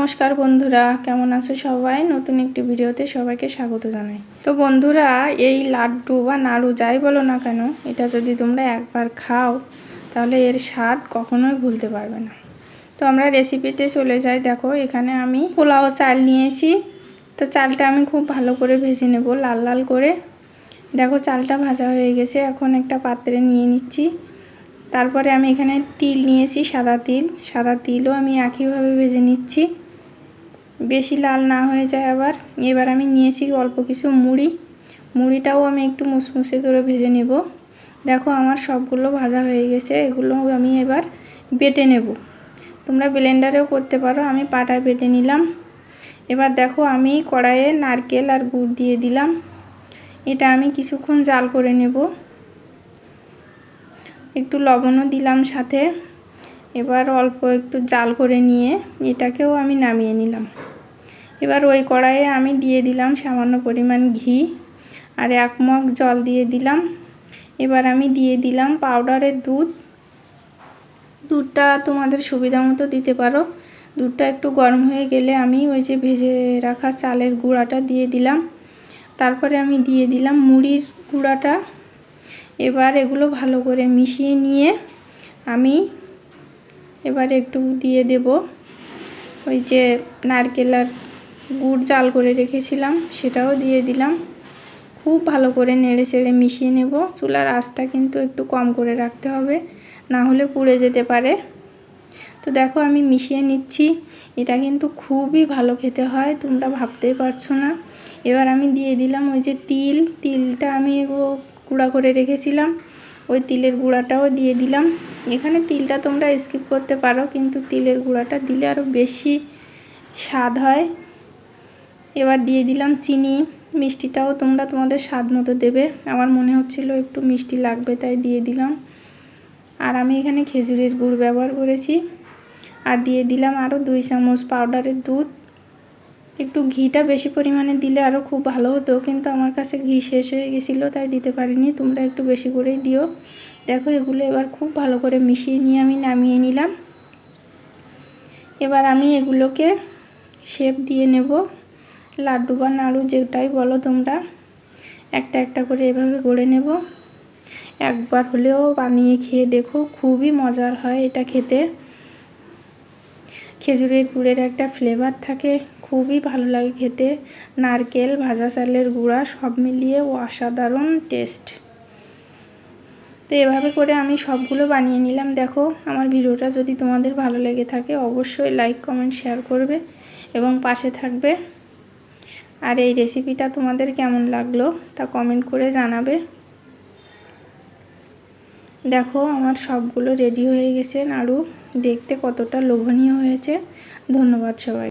নমস্কার বন্ধুরা, কেমন আছো সবাই? নতুন একটি ভিডিওতে সবাইকে স্বাগত জানাই। তো বন্ধুরা, এই লাড্ডু বা নাড়ু যাই বলো না কেন, এটা যদি তোমরা একবার খাও তাহলে এর স্বাদ কখনোই ভুলতে পারবে না। তো আমরা রেসিপিতে চলে যাই। দেখো, এখানে আমি পোলাও চাল নিয়েছি। তো চালটা আমি খুব ভালো করে ভেজে নেব, লাল লাল করে। দেখো, চালটা ভাজা হয়ে গেছে। এখন একটা পাত্রে নিয়ে নিচ্ছি। তারপরে আমি এখানে তিল নিয়েছি, সাদা তিলও আমি একইভাবে ভেজে নিচ্ছি, বেশি লাল না হয়ে যায় আবার। এবার আমি নিয়েছি অল্প কিছু মুড়িটাও আমি একটু মুসমুসে করে ভেজে নেব। দেখো, আমার সবগুলো ভাজা হয়ে গেছে। এগুলো আমি এবার বেটে নেব। তোমরা ব্লেন্ডারেও করতে পারো, আমি পাটায় বেটে নিলাম। এবার দেখো, আমি কড়াইয়ে নারকেল আর গুড় দিয়ে দিলাম। এটা আমি কিছুক্ষণ জাল করে নেব। একটু লবণও দিলাম সাথে। এবার অল্প একটু জাল করে নিয়ে এটাকেও আমি নামিয়ে নিলাম। এবার ওই কড়াইয়ে আমি দিয়ে দিলাম সামান্য পরিমাণ ঘি আর 1 মগ জল দিয়ে দিলাম। এবার আমি দিয়ে দিলাম পাউডারের দুধটা তোমাদের সুবিধা মতো দিতে পারো। দুধটা একটু গরম হয়ে গেলে আমি ওই যে ভেজে রাখা চালের গুঁড়াটা দিয়ে দিলাম। তারপরে আমি দিয়ে দিলাম মুড়ির গুঁড়াটা। এবার এগুলো ভালো করে মিশিয়ে নিয়ে আমি এবার একটু দিয়ে দেব ওই যে নারকেল আর গুড় জাল করে রেখেছিলাম, সেটাও দিয়ে দিলাম। খুব ভালো করে নেড়ে চেড়ে মিশিয়ে নেব। চুলার আঁচটা কিন্তু একটু কম করে রাখতে হবে, না হলে পুড়ে যেতে পারে। তো দেখো, আমি মিশিয়ে নিচ্ছি। এটা কিন্তু খুবই ভালো খেতে হয়, তোমরা ভাবতেই পারছো না। এবার আমি দিয়ে দিলাম ওই যে তিলটা আমি গুঁড়া করে রেখেছিলাম, ওই তিলের গুঁড়াটাও দিয়ে দিলাম। এখানে তিলটা তোমরা স্কিপ করতে পারো, কিন্তু তিলের গুঁড়াটা দিলে আরও বেশি স্বাদ হয়। এবার দিয়ে দিলাম চিনি। মিষ্টিটাও তোমরা তোমাদের স্বাদ মতো দেবে। আমার মনে হচ্ছিল একটু মিষ্টি লাগবে, তাই দিয়ে দিলাম। আর আমি এখানে খেজুরের গুড় ব্যবহার করেছি। আর দিয়ে দিলাম আরও 2 চামচ পাউডারের দুধ। একটু ঘিটা বেশি পরিমাণে দিলে আরও খুব ভালো হতো, কিন্তু আমার কাছে ঘি শেষ হয়ে গেছিলো, তাই দিতে পারিনি। তোমরা একটু বেশি করেই দিও। দেখো, এগুলো এবার খুব ভালো করে মিশিয়ে নিয়ে আমি নামিয়ে নিলাম। এবার আমি এগুলোকে শেপ দিয়ে নেব, লাড্ডু বা নাড়ু যেটাই বলো তোমরা। একটা একটা করে এভাবে গড়ে নেব। একবার হলেও বানিয়ে খেয়ে দেখো, খুবই মজার হয় এটা খেতে। খেজুরের গুড়ের একটা ফ্লেভার থাকে, খুবই ভালো লাগে খেতে। নারকেল, ভাজা চালের গুঁড়া সব মিলিয়ে অসাধারণ টেস্ট। তো এভাবে করে আমি সবগুলো বানিয়ে নিলাম। দেখো, আমার ভিডিওটা যদি তোমাদের ভালো লেগে থাকে অবশ্যই লাইক, কমেন্ট, শেয়ার করবে এবং পাশে থাকবে। আর এই রেসিপিটা তোমাদের কেমন লাগলো তা কমেন্ট করে জানাবে। দেখো, আমার সবগুলো রেডি হয়ে গেছে নাড়ু। দেখতে কতটা লোভনীয় হয়েছে। ধন্যবাদ সবাই।